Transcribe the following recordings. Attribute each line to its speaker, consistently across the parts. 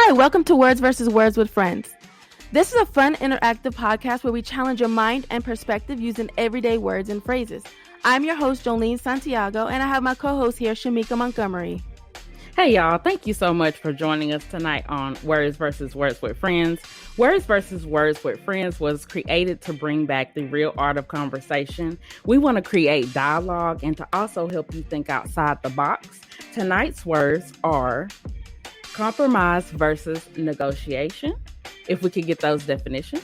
Speaker 1: Hi, welcome to Words versus Words with Friends. This is a fun, interactive podcast where we challenge your mind and perspective using everyday words and phrases. I'm your host, Joeleen Santiago, and I have my co-host here, Shemeka Montgomery.
Speaker 2: Hey y'all, thank you so much for joining us tonight on Words versus Words with Friends. Words versus Words with Friends was created to bring back the real art of conversation. We want to create dialogue and to also help you think outside the box. Tonight's words are compromise versus negotiation, if we could get those definitions.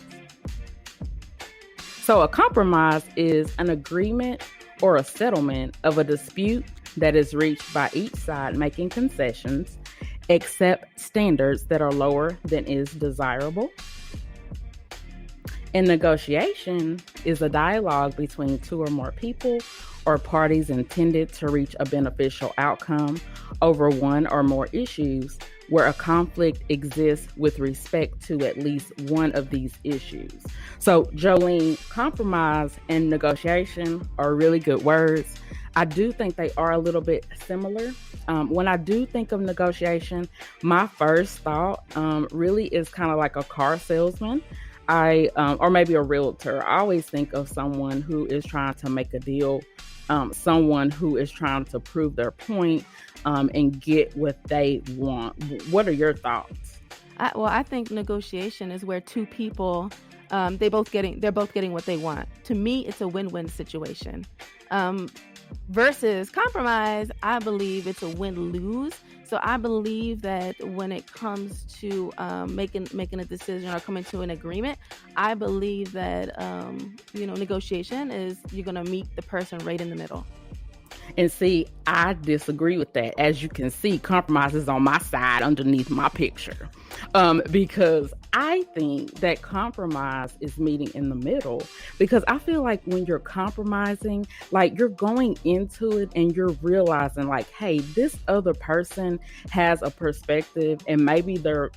Speaker 2: So a compromise is an agreement or a settlement of a dispute that is reached by each side making concessions, accept standards that are lower than is desirable. And negotiation is a dialogue between two or more people or parties intended to reach a beneficial outcome over one or more issues where a conflict exists with respect to at least one of these issues. So, Joeleen, compromise and negotiation are really good words. I do think they are a little bit similar. When I do think of negotiation, my first thought really is kind of like a car salesman. Or maybe a realtor. I always think of someone who is trying to make a deal, someone who is trying to prove their point and get what they want. What are your thoughts?
Speaker 1: I think negotiation is where two people, they're both getting what they want. To me, it's a win-win situation. Versus compromise, I believe it's a win-lose. So I believe that when it comes to making a decision or coming to an agreement, I believe that negotiation is you're going to meet the person right in the middle.
Speaker 2: And see, I disagree with that. As you can see, compromise is on my side underneath my picture. Because I think that compromise is meeting in the middle. Because I feel like when you're compromising, like you're going into it and you're realizing like, hey, this other person has a perspective and maybe their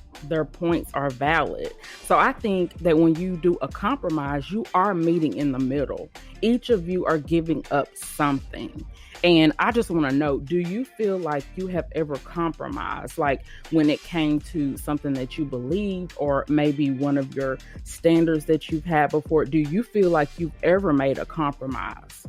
Speaker 2: points are valid. So I think that when you do a compromise, you are meeting in the middle. Each of you are giving up something. And I just want to know, do you feel like you have ever compromised, like when it came to something that you believed or maybe one of your standards that you've had before? Do you feel like you've ever made a compromise?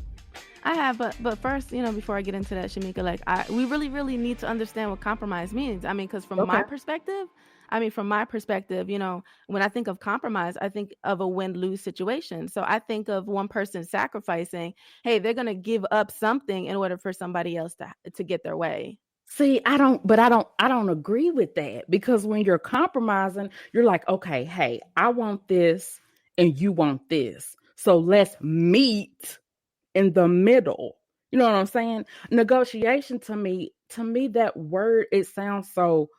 Speaker 1: I have, but first, before I get into that, Shemeka, we really, really need to understand what compromise means. I mean, because from my perspective, when I think of compromise, I think of a win-lose situation. So I think of one person sacrificing, hey, they're going to give up something in order for somebody else to get their way.
Speaker 2: See, I don't agree with that, because when you're compromising, you're like, okay, hey, I want this and you want this. So let's meet in the middle. You know what I'm saying? Negotiation to me, that word, it sounds so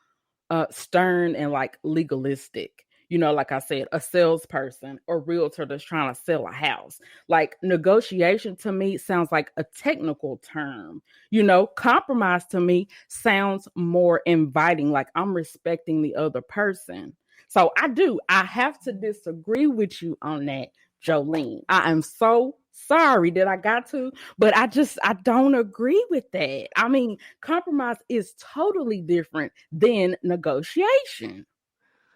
Speaker 2: stern and like legalistic. Like I said, a salesperson or realtor that's trying to sell a house. Like negotiation to me sounds like a technical term. Compromise to me sounds more inviting, like I'm respecting the other person. So I have to disagree with you on that, Joeleen. I am so sorry that I got to, but I don't agree with that. I mean, compromise is totally different than negotiation.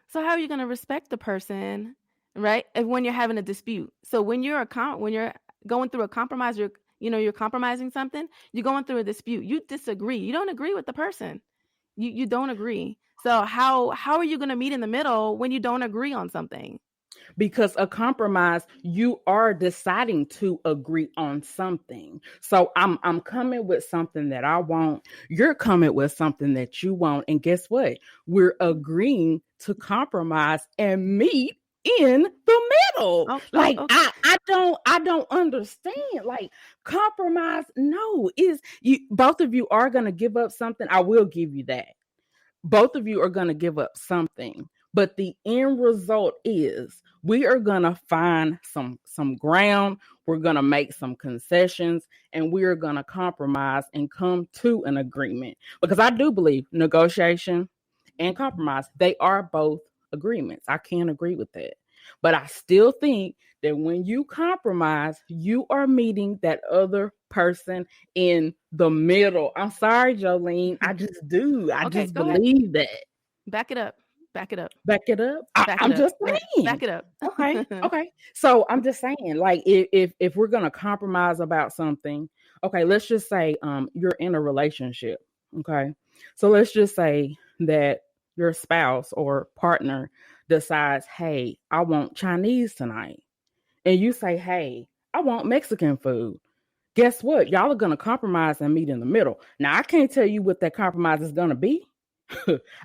Speaker 1: So how are you going to respect the person, right? And when you're having a dispute. So when you're going through a compromise, you're compromising something, you're going through a dispute, you disagree. You don't agree with the person. You don't agree. So how are you going to meet in the middle when you don't agree on something?
Speaker 2: Because a compromise, you are deciding to agree on something. So I'm coming with something that I want. You're coming with something that you want. And guess what? We're agreeing to compromise and meet in the middle. Okay. I don't understand. Like compromise, no, both of you are going to give up something. I will give you that. Both of you are going to give up something. But the end result is we are going to find some ground. We're going to make some concessions and we are going to compromise and come to an agreement. Because I do believe negotiation and compromise, they are both agreements. I can't agree with that. But I still think that when you compromise, you are meeting that other person in the middle. I'm sorry, Joeleen. I just do. I just believe that.
Speaker 1: Back it up. Back it up.
Speaker 2: Back it up.
Speaker 1: Back it
Speaker 2: I'm
Speaker 1: up.
Speaker 2: just saying.
Speaker 1: Back it up.
Speaker 2: Okay. So I'm just saying, like, if we're gonna compromise about something, okay, let's just say you're in a relationship. Okay. So let's just say that your spouse or partner decides, hey, I want Chinese tonight. And you say, hey, I want Mexican food. Guess what? Y'all are gonna compromise and meet in the middle. Now I can't tell you what that compromise is gonna be.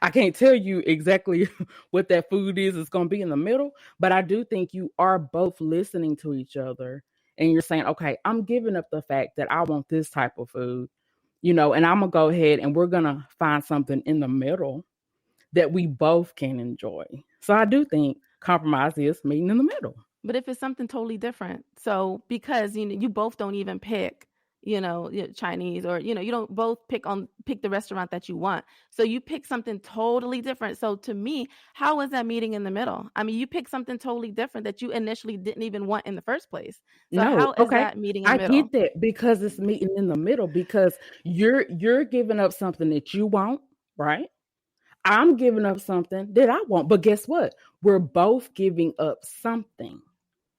Speaker 2: I can't tell you exactly what that food is. It's going to be in the middle, but I do think you are both listening to each other and you're saying, okay, I'm giving up the fact that I want this type of food, and I'm going to go ahead and we're going to find something in the middle that we both can enjoy. So I do think compromise is meeting in the middle.
Speaker 1: But if it's something totally different, so because you both don't even pick, Chinese, or you don't both pick the restaurant that you want. So you pick something totally different. So to me, how is that meeting in the middle? I mean, you pick something totally different that you initially didn't even want in the first place. So
Speaker 2: No,
Speaker 1: how is
Speaker 2: okay.
Speaker 1: that meeting in the
Speaker 2: I
Speaker 1: middle?
Speaker 2: get that because it's meeting in the middle because you're giving up something that you want, right? I'm giving up something that I want. But guess what? We're both giving up something.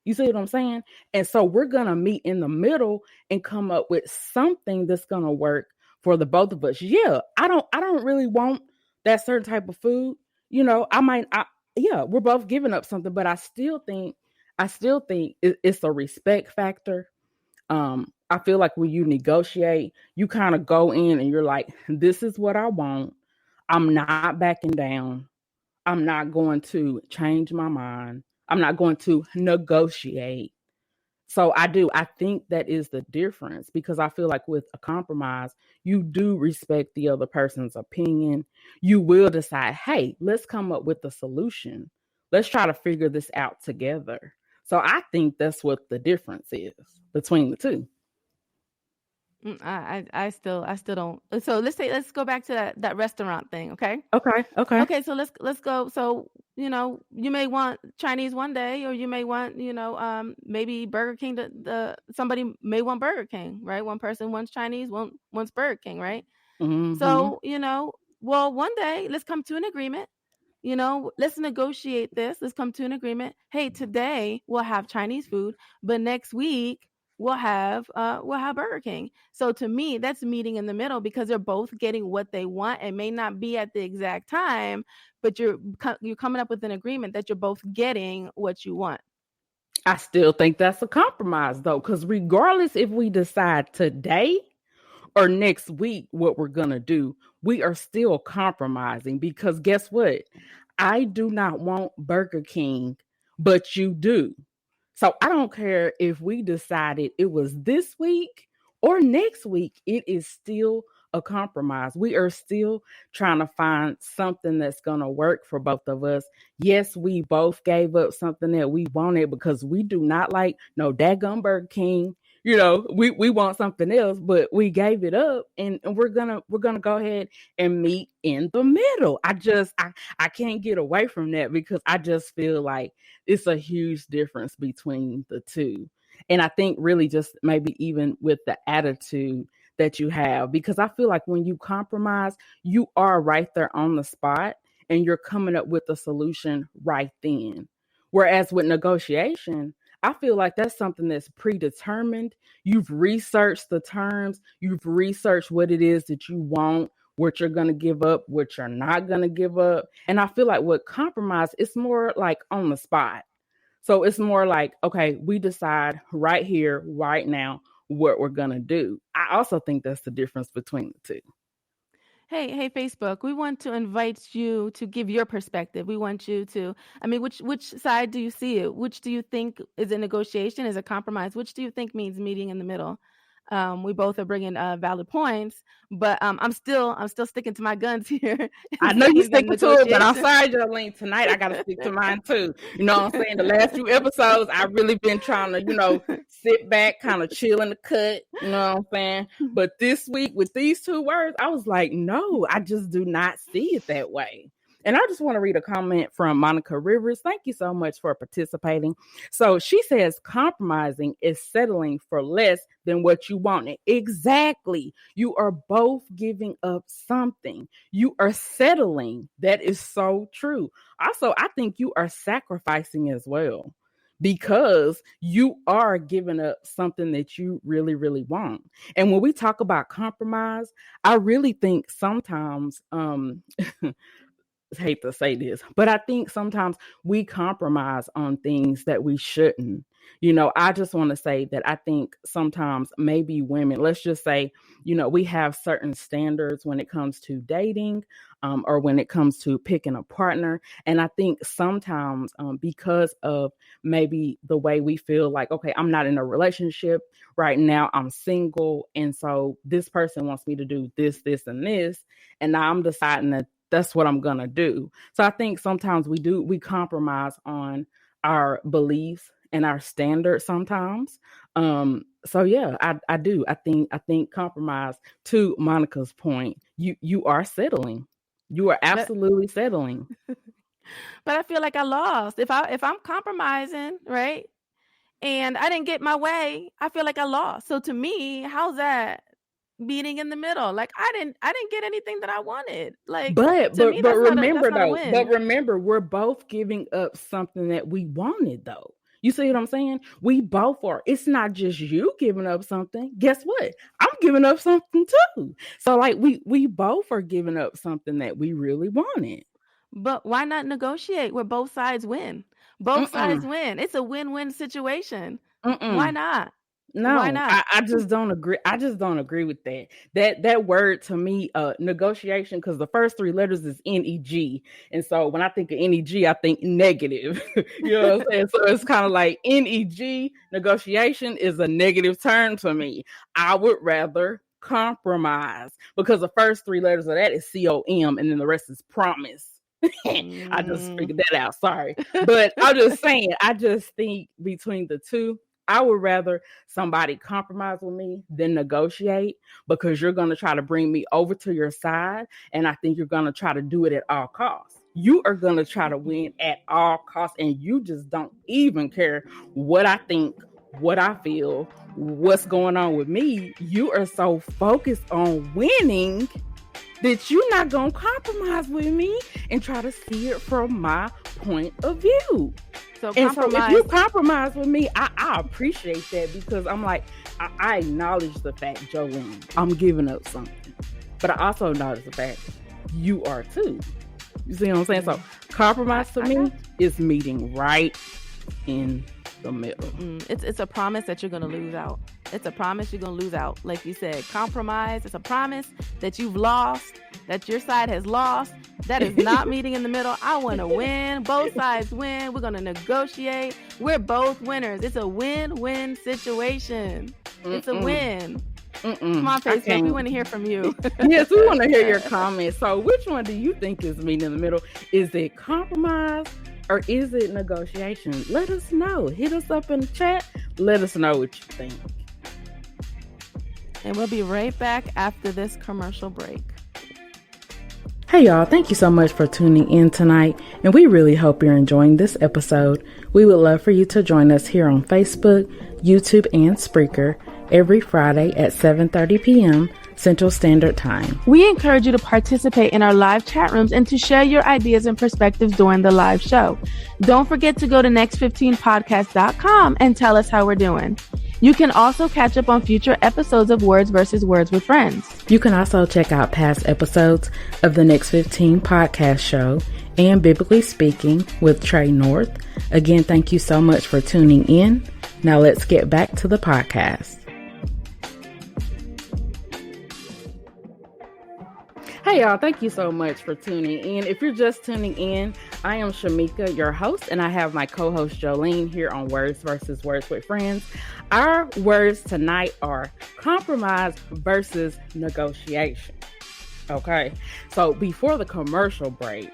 Speaker 2: You see what I'm saying? And so we're going to meet in the middle and come up with something that's going to work for the both of us. Yeah, I don't really want that certain type of food. We're both giving up something, but I still think it's a respect factor. I feel like when you negotiate, you kind of go in and you're like, this is what I want. I'm not backing down. I'm not going to change my mind. I'm not going to negotiate. So I think that is the difference because I feel like with a compromise, you do respect the other person's opinion. You will decide, hey, let's come up with a solution. Let's try to figure this out together. So I think that's what the difference is between the two.
Speaker 1: I still don't. So let's go back to that restaurant thing, okay?
Speaker 2: Okay.
Speaker 1: Okay, so let's go. So you may want Chinese one day, or you may want maybe Burger King. Somebody may want Burger King, right? One person wants Chinese, one wants Burger King, right?
Speaker 2: Mm-hmm.
Speaker 1: So well, one day let's come to an agreement. Let's negotiate this. Let's come to an agreement. Hey, today we'll have Chinese food, but next week we'll have Burger King. So to me, that's meeting in the middle because they're both getting what they want. It may not be at the exact time, but you're coming up with an agreement that you're both getting what you want.
Speaker 2: I still think that's a compromise though, because regardless if we decide today or next week what we're going to do, we are still compromising because guess what? I do not want Burger King, but you do. So I don't care if we decided it was this week or next week, it is still a compromise. We are still trying to find something that's going to work for both of us. Yes, we both gave up something that we wanted because we do not like no daggum Burger King. We want something else, but we gave it up and we're gonna go ahead and meet in the middle. I can't get away from that because I just feel like it's a huge difference between the two. And I think really just maybe even with the attitude that you have, because I feel like when you compromise, you are right there on the spot and you're coming up with a solution right then. Whereas with negotiation, I feel like that's something that's predetermined. You've researched the terms, you've researched what it is that you want, what you're going to give up, what you're not going to give up. And I feel like with compromise, it's more like on the spot. So it's more like, okay, we decide right here, right now, what we're going to do. I also think that's the difference between the two.
Speaker 1: Hey, Facebook, we want to invite you to give your perspective. We want you to, I mean, which side do you see it? Which do you think is a negotiation, is a compromise? Which do you think means meeting in the middle? We both are bringing valid points, but I'm still sticking to my guns here
Speaker 2: I
Speaker 1: and
Speaker 2: know you're
Speaker 1: saying that
Speaker 2: sticking to it, but I'm
Speaker 1: negotiation.
Speaker 2: sorry, Joeleen. Tonight I gotta stick to mine too. You know what I'm saying? The last few episodes, I've really been trying to, sit back, kind of chill in the cut. You know what I'm saying? But this week with these two words, I was like, no, I just do not see it that way. And I just want to read a comment from Monica Rivers. Thank you so much for participating. So she says, compromising is settling for less than what you wanted. Exactly. You are both giving up something. You are settling. That is so true. Also, I think you are sacrificing as well, because you are giving up something that you really, really want. And when we talk about compromise, I really think sometimes, hate to say this, but I think sometimes we compromise on things that we shouldn't. I just want to say that I think sometimes maybe women, let's just say, we have certain standards when it comes to dating, or when it comes to picking a partner. And I think sometimes because of maybe the way we feel like, okay, I'm not in a relationship right now, I'm single. And so this person wants me to do this, this, and this. And now I'm deciding that that's what I'm going to do. So I think sometimes we compromise on our beliefs and our standards sometimes. So yeah, I do. I think compromise, to Monica's point, you are settling. You are
Speaker 1: But
Speaker 2: absolutely settling.
Speaker 1: but I feel like I lost. If I'm compromising, right? And I didn't get my way, I feel like I lost. So to me, how's that meeting in the middle? Like I didn't get anything that I wanted. Like
Speaker 2: But
Speaker 1: to
Speaker 2: but
Speaker 1: me,
Speaker 2: but
Speaker 1: that's
Speaker 2: remember
Speaker 1: not a
Speaker 2: though, but
Speaker 1: win.
Speaker 2: remember, we're both giving up something that we wanted though. You see what I'm saying? We both are. It's not just you giving up something. Guess what? I'm giving up something too. So like we both are giving up something that we really wanted.
Speaker 1: But why not negotiate where both sides win? Both sides
Speaker 2: Mm-mm.
Speaker 1: win. It's a win-win situation. Why
Speaker 2: Mm-mm.
Speaker 1: not? Why
Speaker 2: No,
Speaker 1: not?
Speaker 2: I just don't agree. I just don't agree with that. That word to me, negotiation, because the first three letters is NEG. And so when I think of NEG, I think negative. You know what I'm saying? So it's kind of like NEG, negotiation is a negative term to me. I would rather compromise, because the first three letters of that is COM, and then the rest is promise. I just
Speaker 1: Mm,
Speaker 2: figured that out. Sorry. But I'm just saying, I just think between the two, I would rather somebody compromise with me than negotiate, because you're going to try to bring me over to your side. And I think you're going to try to do it at all costs. You are going to try to win at all costs. And you just don't even care what I think, what I feel, what's going on with me. You are so focused on winning that you're not going to compromise with me and try to see it from my point of view.
Speaker 1: so
Speaker 2: And so if you
Speaker 1: compromise.
Speaker 2: compromise with me, I appreciate that, because I'm like, I acknowledge the fact, Joeleen, I'm giving up something. But I also acknowledge the fact you are too. You see what I'm saying? So compromise to
Speaker 1: I got
Speaker 2: me is meeting right in the middle.
Speaker 1: It's a promise that you're gonna lose out. It's a promise you're gonna lose out. Like you said, compromise. It's a promise that you've lost, that your side has lost. That is not meeting in the middle. I want to win. Both sides win. We're gonna negotiate. We're both winners. It's a win-win situation. It's a win. Come on,
Speaker 2: I
Speaker 1: Facebook. We
Speaker 2: can't.
Speaker 1: want to hear from you.
Speaker 2: Yes, we want to hear your comments. So which one do you think is meeting in the middle? Is it compromise or is it negotiation? Let us know. Hit us up in the chat. Let us know what you think.
Speaker 1: And we'll be right back after this commercial break.
Speaker 2: Hey y'all, thank you so much for tuning in tonight, and we really hope you're enjoying this episode. We would love for you to join us here on Facebook, YouTube, and Spreaker every Friday at 7:30 p.m. Central Standard Time.
Speaker 1: We encourage you to participate in our live chat rooms and to share your ideas and perspectives during the live show. Don't forget to go to next15podcast.com and tell us how we're doing. You can also catch up on future episodes of Words versus Words with Friends.
Speaker 2: You can also check out past episodes of the Next 15 podcast show and Biblically Speaking with Trey North. Again, thank you so much for tuning in. Now let's get back to the podcast. Hey y'all, thank you so much for tuning in. If you're just tuning in, I am Shemeka, your host, and I have my co-host Joeleen here on Words versus Words with Friends. Our words tonight are compromise versus negotiation. Okay, so before the commercial break,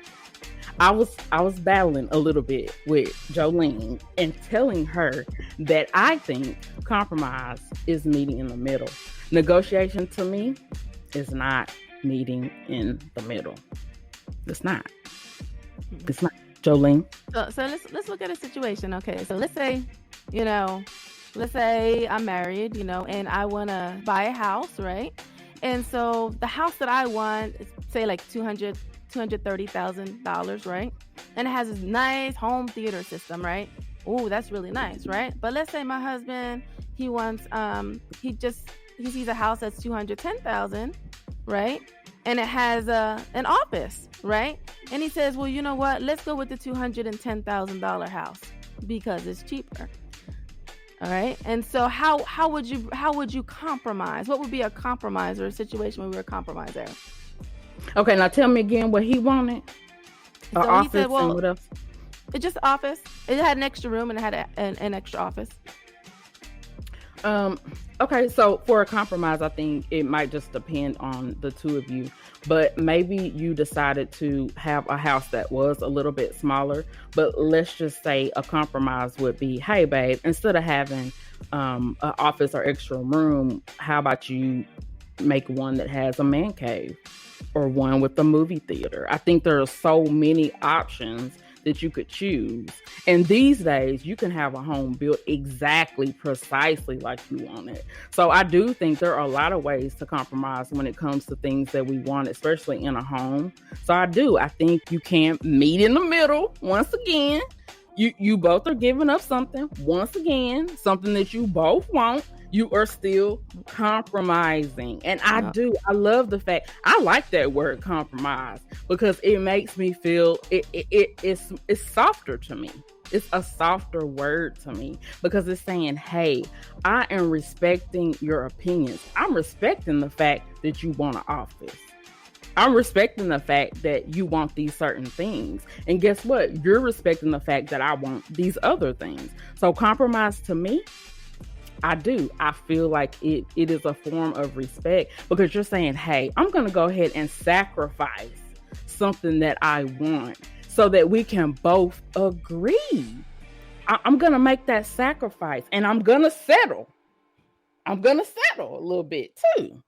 Speaker 2: I was battling a little bit with Joeleen and telling her that I think compromise is meeting in the middle. Negotiation to me is not meeting in the middle. It's not. It's not. Joeleen.
Speaker 1: So let's look at a situation. Okay, so you know, let's say I'm married, and I want to buy a house, right? And so the house that I want is say like $230,000, right? And it has this nice home theater system, right? Oh, that's really nice, right? But let's say my husband, he wants he sees a house that's 210,000, right? And it has an office, right? And he says, well, you know what? Let's go with the $210,000 house because it's cheaper. All right. And so how would you compromise? What would be a compromise or a situation where we were compromised there?
Speaker 2: Okay, now tell me again what he wanted. An
Speaker 1: So he
Speaker 2: office
Speaker 1: said,
Speaker 2: and
Speaker 1: well,
Speaker 2: what else?
Speaker 1: it's just office. It had an extra room and it had an extra office.
Speaker 2: Um, okay, so for a compromise, I think it might just depend on the two of you. But maybe you decided to have a house that was a little bit smaller. But let's just say a compromise would be, hey, babe, instead of having an office or extra room, how about you make one that has a man cave or one with a movie theater? I think there are so many options that you could choose. And these days, you can have a home built exactly, precisely like you want it. So I do think there are a lot of ways to compromise when it comes to things that we want, especially in a home. So I think you can meet in the middle once again. You both are giving up something once again, something that you both want. You are still compromising. And I love the fact, I like that word compromise because it makes me feel it's softer to me. It's a softer word to me because it's saying, hey, I am respecting your opinions. I'm respecting the fact that you want an office. I'm respecting the fact that you want these certain things. And guess what? You're respecting the fact that I want these other things. So compromise to me, I do. I feel like it is a form of respect because you're saying, hey, I'm going to go ahead and sacrifice something that I want so that we can both agree. I'm going to make that sacrifice and I'm going to settle. I'm going to settle a little bit too.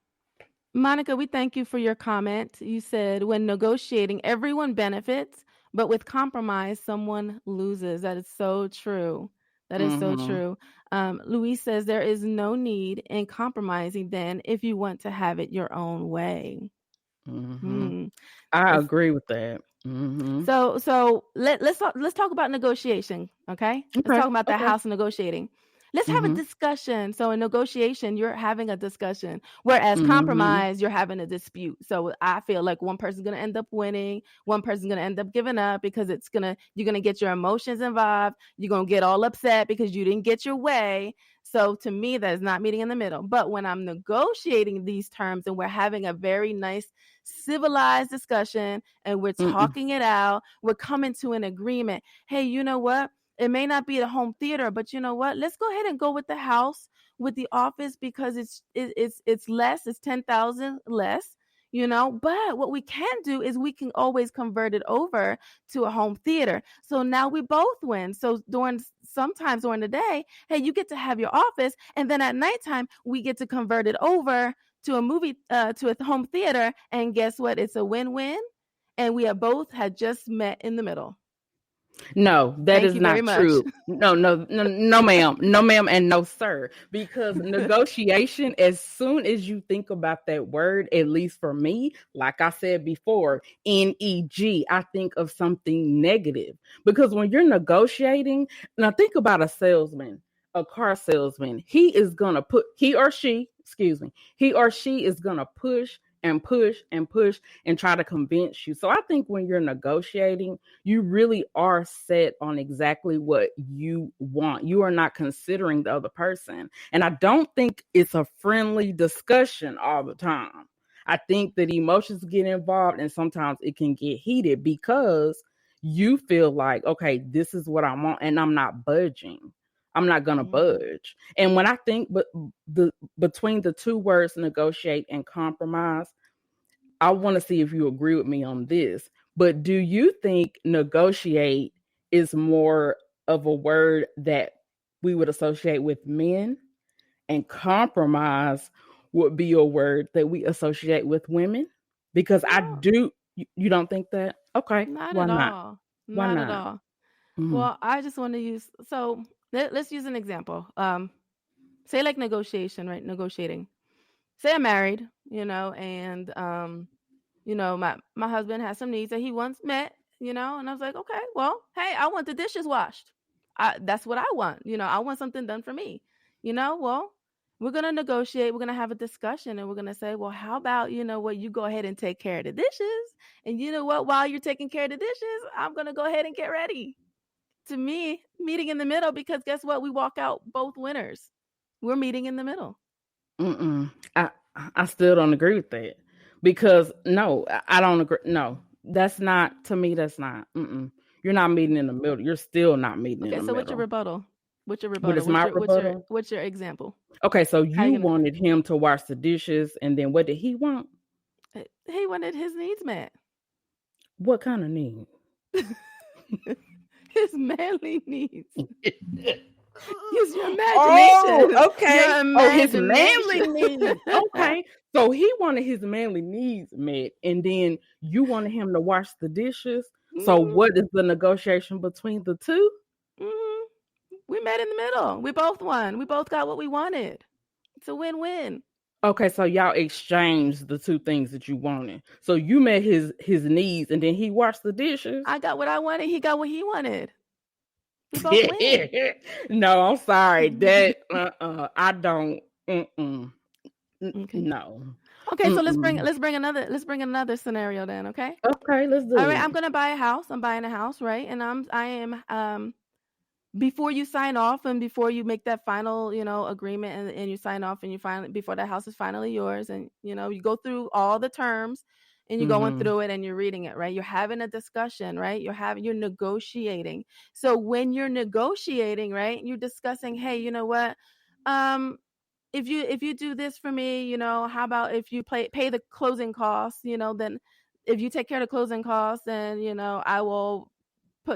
Speaker 1: Monica, we thank you for your comment. You said when negotiating, everyone benefits, but with compromise, someone loses. That is so true. That is so
Speaker 2: Mm-hmm.
Speaker 1: true. Luis says there is no need in compromising then if you want to have it your own way.
Speaker 2: Mm-hmm.
Speaker 1: Hmm.
Speaker 2: I
Speaker 1: If
Speaker 2: agree with that. Mm-hmm.
Speaker 1: so let's talk about negotiation, okay? Let's
Speaker 2: Okay.
Speaker 1: talk about that
Speaker 2: Okay.
Speaker 1: house negotiating. Let's have a
Speaker 2: Mm-hmm.
Speaker 1: discussion. So in negotiation, you're having a discussion, whereas
Speaker 2: Mm-hmm.
Speaker 1: compromise, you're having a dispute. So I feel like one person's gonna end up winning, one person's gonna end up giving up because you're gonna get your emotions involved. You're gonna get all upset because you didn't get your way. So to me, that is not meeting in the middle. But when I'm negotiating these terms and we're having a very nice civilized discussion and we're
Speaker 2: Mm-mm.
Speaker 1: talking it out, we're coming to an agreement. Hey, you know what? It may not be the home theater, but you know what? Let's go ahead and go with the house with the office because it's less, it's 10,000 less. But what we can do is we can always convert it over to a home theater. So now we both win. So sometimes during the day, hey, you get to have your office, and then at nighttime we get to convert it over to a movie to a home theater, and guess what? It's a win-win, and we have both had just met in the middle.
Speaker 2: No, that
Speaker 1: Thank
Speaker 2: is
Speaker 1: you very
Speaker 2: not
Speaker 1: much.
Speaker 2: true. No, no, no, no, ma'am. No, ma'am, and no, sir. Because negotiation, as soon as you think about that word, at least for me, like I said before, NEG, I think of something negative. Because when you're negotiating, now think about a salesman, a car salesman. He or she, excuse me, he or she is going to push and push and push and try to convince you. So I think when you're negotiating, you really are set on exactly what you want. You are not considering the other person. And I don't think it's a friendly discussion all the time. I think that emotions get involved and sometimes it can get heated because you feel like, okay, this is what I want and I'm not budging. I'm not going to
Speaker 1: Mhm.
Speaker 2: budge. And when I think between the two words negotiate and compromise, I want to see if you agree with me on this. But do you think negotiate is more of a word that we would associate with men, and compromise would be a word that we associate with women? Because I
Speaker 1: No,
Speaker 2: do. You don't think that? Okay.
Speaker 1: not
Speaker 2: Why
Speaker 1: at
Speaker 2: not?
Speaker 1: all.
Speaker 2: Why
Speaker 1: Not at
Speaker 2: not?
Speaker 1: all.
Speaker 2: Mhm.
Speaker 1: Well, I just want to use so let's use an example. Say like negotiation, right? Negotiating. Say I'm married, and my husband has some needs that he wants met, and I was like, okay, well, hey, I want the dishes washed. That's what I want. I want something done for me. Well, we're gonna negotiate. We're gonna have a discussion, and we're gonna say, well, how about what you go ahead and take care of the dishes, and you know what? While you're taking care of the dishes, I'm gonna go ahead and get ready. To me, meeting in the middle, because guess what? We walk out both winners. We're meeting in the middle.
Speaker 2: Mm-mm. I still don't agree with that because no, I don't agree. No, that's not to me. That's not. Mm-mm. You're not meeting in the middle. You're still not meeting in
Speaker 1: Okay,
Speaker 2: the
Speaker 1: so what's your
Speaker 2: middle.
Speaker 1: rebuttal? What's your
Speaker 2: What
Speaker 1: rebuttal?
Speaker 2: is
Speaker 1: What's
Speaker 2: my
Speaker 1: your what's your
Speaker 2: rebuttal?
Speaker 1: what's your example?
Speaker 2: Okay, so
Speaker 1: How
Speaker 2: you
Speaker 1: you gonna?
Speaker 2: wanted him to wash the dishes, and then what did he want?
Speaker 1: He wanted his needs met.
Speaker 2: What kind of need?
Speaker 1: His manly needs. Use your
Speaker 2: Oh,
Speaker 1: imagination.
Speaker 2: okay.
Speaker 1: Your
Speaker 2: Oh, his manly
Speaker 1: imagination.
Speaker 2: needs. Okay. So he wanted his manly needs met, and then you wanted him to wash the dishes. So
Speaker 1: Mhm,
Speaker 2: what is the negotiation between the two?
Speaker 1: mhm. We met in the middle. We both won. We both got what we wanted. It's a win-win.
Speaker 2: Okay, so y'all exchanged the two things that you wanted. So you met his needs, and then he washed the dishes.
Speaker 1: I got what I wanted. He got what he wanted. We both win.
Speaker 2: No, I'm sorry. That I don't. Mm-mm.
Speaker 1: Okay.
Speaker 2: No.
Speaker 1: Okay, so let's bring
Speaker 2: Mm-mm.
Speaker 1: let's bring another let's bring another scenario then, okay?
Speaker 2: Okay, let's
Speaker 1: All
Speaker 2: do
Speaker 1: right,
Speaker 2: it.
Speaker 1: I'm gonna buy a house. I'm buying a house, right? And I am before you sign off and before you make that final, agreement, and you sign off and you finally before that house is finally yours, and you go through all the terms and you're going
Speaker 2: Mm-hmm.
Speaker 1: through it and you're reading it, right? You're having a discussion, right? You're negotiating. So when you're negotiating, right, you're discussing, hey, you know what? Um if you do this for me, how about if you pay the closing costs, then if you take care of the closing costs, then I will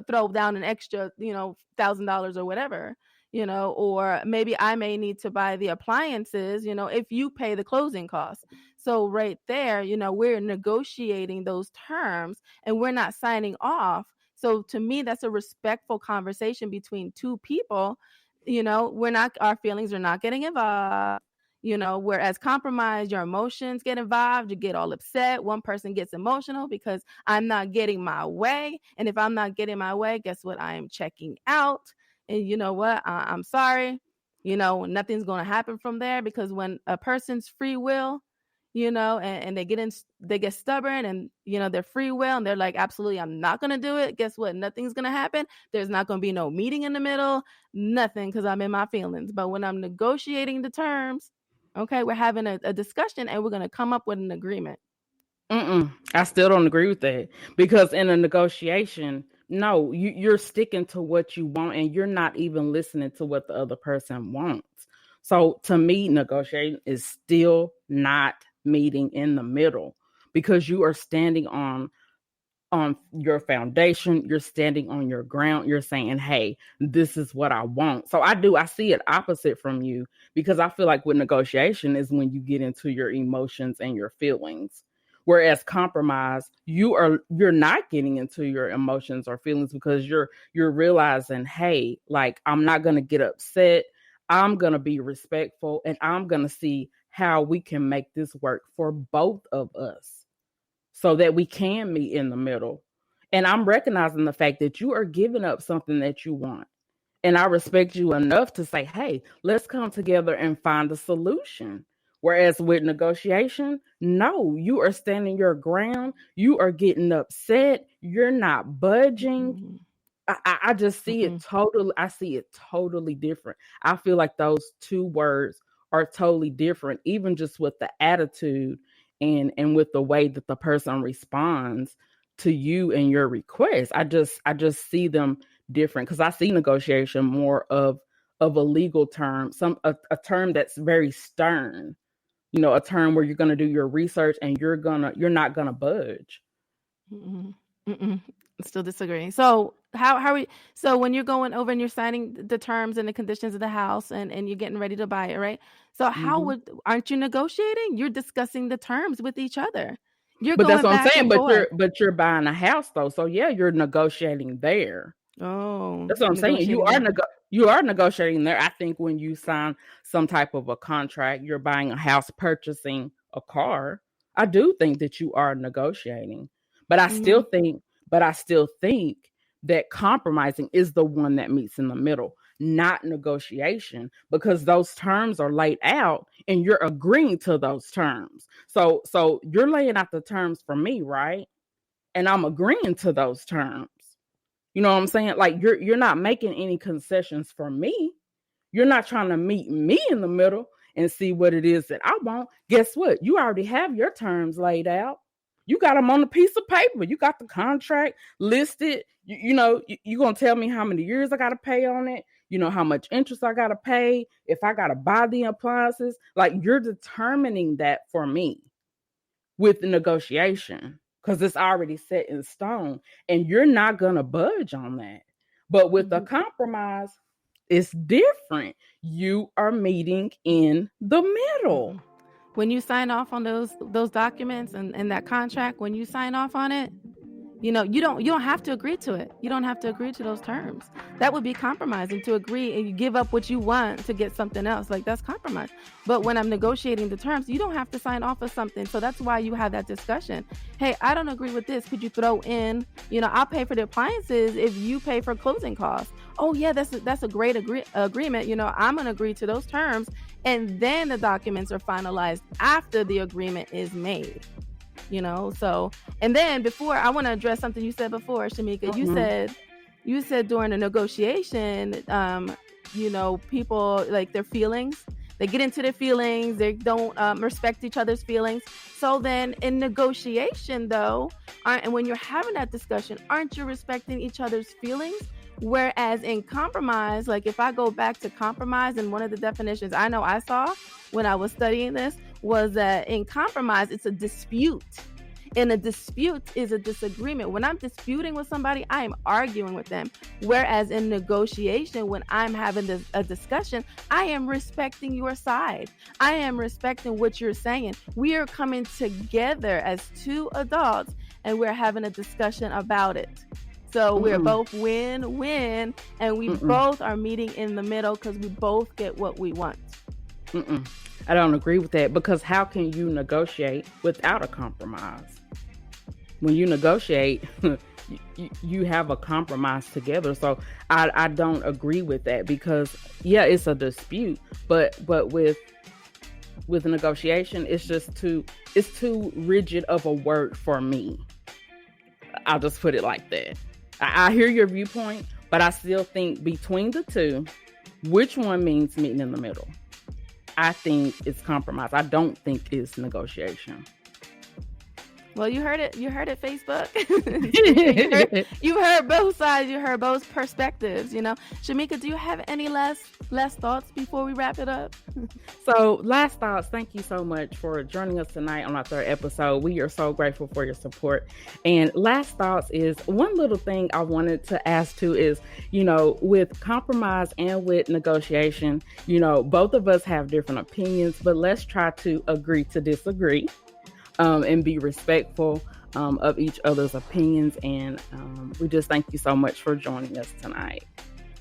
Speaker 1: throw down an extra, $1,000 or whatever, or maybe I may need to buy the appliances, if you pay the closing costs. So right there, we're negotiating those terms and we're not signing off. So to me, that's a respectful conversation between two people. We're not, our feelings are not getting involved. Whereas compromise, your emotions get involved, you get all upset. One person gets emotional because I'm not getting my way. And if I'm not getting my way, guess what? I am checking out. And you know what? I'm sorry. Nothing's going to happen from there, because when a person's free will, and they get stubborn, and their free will, and they're like, absolutely, I'm not going to do it. Guess what? Nothing's going to happen. There's not going to be no meeting in the middle, nothing, because I'm in my feelings. But when I'm negotiating the terms, okay, we're having a discussion and we're going to come up with an agreement.
Speaker 2: Mm-mm. I still don't agree with that because in a negotiation, no, you're sticking to what you want and you're not even listening to what the other person wants. So to me, negotiating is still not meeting in the middle because you are standing on your foundation, you're standing on your ground, you're saying, hey, this is what I want. So I see it opposite from you because I feel like with negotiation is when you get into your emotions and your feelings. Whereas compromise, you're not getting into your emotions or feelings because you're realizing, hey, like I'm not gonna get upset. I'm gonna be respectful and I'm gonna see how we can make this work for both of us so that we can meet in the middle. And I'm recognizing the fact that you are giving up something that you want. And I respect you enough to say, hey, let's come together and find a solution. Whereas with negotiation, no, you are standing your ground. You are getting upset. You're not budging.
Speaker 1: Mm-mm,
Speaker 2: I just see it
Speaker 1: mm-mm,
Speaker 2: totally. I see it totally different. I feel like those two words are totally different, even just with the attitude and with the way that the person responds to you and your request. I just see them different because I see negotiation more of a legal term, a term that's very stern. A term where you're gonna do your research and you're not gonna budge.
Speaker 1: mm-mm, mm-mm. Still disagree. So how are we? So when you're going over and you're signing the terms and the conditions of the house, and you're getting ready to buy it, right? So how
Speaker 2: Mm-hmm.
Speaker 1: would aren't you negotiating? You're discussing the terms with each other. You're
Speaker 2: But that's
Speaker 1: going
Speaker 2: what I'm
Speaker 1: back
Speaker 2: saying.
Speaker 1: and forth.
Speaker 2: But you're buying a house though. So yeah, you're negotiating there.
Speaker 1: Oh,
Speaker 2: That's what I'm saying.
Speaker 1: negotiating that.
Speaker 2: You are negotiating there. I think when you sign some type of a contract, you're buying a house, purchasing a car. I do think that you are negotiating. But I
Speaker 1: Hmm.
Speaker 2: still think that compromising is the one that meets in the middle, not negotiation, because those terms are laid out and you're agreeing to those terms. So you're laying out the terms for me, right? And I'm agreeing to those terms. You know what I'm saying? Like you're not making any concessions for me. You're not trying to meet me in the middle and see what it is that I want. Guess what? You already have your terms laid out. You got them on a piece of paper. You got the contract listed. You're going to tell me how many years I got to pay on it. You know, how much interest I got to pay. If I got to buy the appliances. Like you're determining that for me with the negotiation because it's already set in stone and you're not going to budge on that. But with a compromise, it's different. You are meeting in the middle.
Speaker 1: When you sign off on those documents and that contract, when you sign off on it, you don't have to agree to it. You don't have to agree to those terms. That would be compromising, to agree and you give up what you want to get something else. Like that's compromise. But when I'm negotiating the terms, you don't have to sign off of something. So that's why you have that discussion. Hey, I don't agree with this. Could you throw in, I'll pay for the appliances if you pay for closing costs. Oh yeah, that's a great agreement. I'm gonna agree to those terms, and then the documents are finalized after the agreement is made. So, and then before, I want to address something you said before, Shemeka. You said during the negotiation, people like their feelings, they get into their feelings, they don't respect each other's feelings. So then in negotiation though, and when you're having that discussion, aren't you respecting each other's feelings? Whereas in compromise, like if I go back to compromise, and one of the definitions I know I saw when I was studying this was that in compromise, it's a dispute. And a dispute is a disagreement. When I'm disputing with somebody, I am arguing with them. Whereas in negotiation, when I'm having a discussion, I am respecting your side. I am respecting what you're saying. We are coming together as two adults and we're having a discussion about it. So we're both win-win, and we both are meeting in the middle because we both get what we want.
Speaker 2: I don't agree with that, because how can you negotiate without a compromise? When you negotiate, you have a compromise together. So I don't agree with that, because yeah, it's a dispute, but with a negotiation, it's too rigid of a word for me. I'll just put it like that. I hear your viewpoint, but I still think between the two, which one means meeting in the middle? I think it's compromise. I don't think it's negotiation.
Speaker 1: Well, you heard it. You heard it, Facebook. you heard both sides. You heard both perspectives. Shemeka, do you have any last thoughts before we wrap it up?
Speaker 2: So, last thoughts. Thank you so much for joining us tonight on our third episode. We are so grateful for your support. And last thoughts is one little thing I wanted to ask too is, with compromise and with negotiation, both of us have different opinions, but let's try to agree to disagree. And be respectful of each other's opinions. And we just thank you so much for joining us tonight.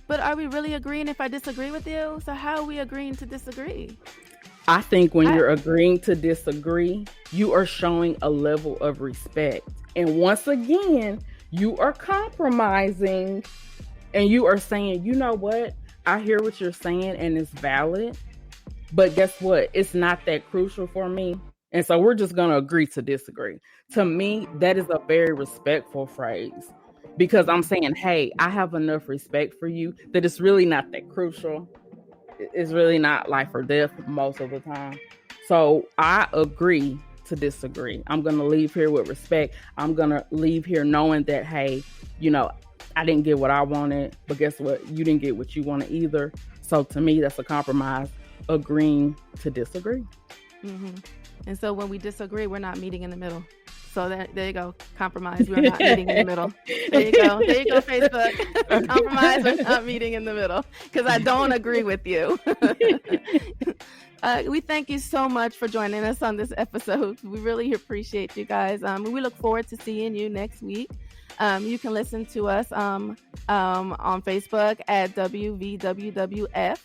Speaker 1: But are we really agreeing if I disagree with you? So how are we agreeing to disagree?
Speaker 2: I think when you're agreeing to disagree, you are showing a level of respect. And once again, you are compromising and you are saying, you know what? I hear what you're saying and it's valid. But guess what? It's not that crucial for me. And so we're just going to agree to disagree. To me, that is a very respectful phrase, because I'm saying, hey, I have enough respect for you that it's really not that crucial. It's really not life or death most of the time. So I agree to disagree. I'm going to leave here with respect. I'm going to leave here knowing that, hey, I didn't get what I wanted, but guess what? You didn't get what you wanted either. So to me, that's a compromise, agreeing to disagree.
Speaker 1: Mm-hmm. And so when we disagree, we're not meeting in the middle. So there you go. Compromise. We're not meeting in the middle. There you go. There you go, Facebook. Compromise. We're not meeting in the middle because I don't agree with you. We thank you so much for joining us on this episode. We really appreciate you guys. We look forward to seeing you next week. You can listen to us on Facebook at WVWWF.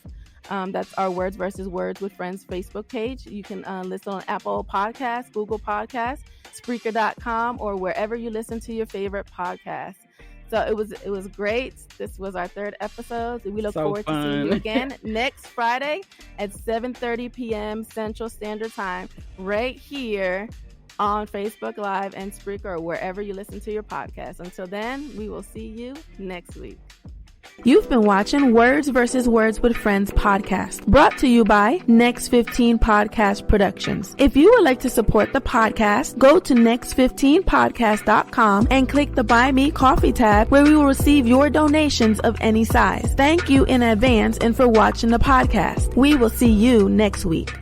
Speaker 1: That's our Words versus Words with Friends Facebook page. You can listen on Apple Podcasts, Google Podcasts, Spreaker.com, or wherever you listen to your favorite podcast. So it was great. This was our third episode. We look forward to seeing you again next Friday at 7:30 p.m. Central Standard Time, right here on Facebook Live and Spreaker, or wherever you listen to your podcast. Until then, we will see you next week. You've been watching Words versus Words with Friends podcast, brought to you by Next 15 Podcast Productions. If you would like to support the podcast, go to next15podcast.com and click the Buy Me Coffee tab, where we will receive your donations of any size. Thank you in advance and for watching the podcast. We will see you next week.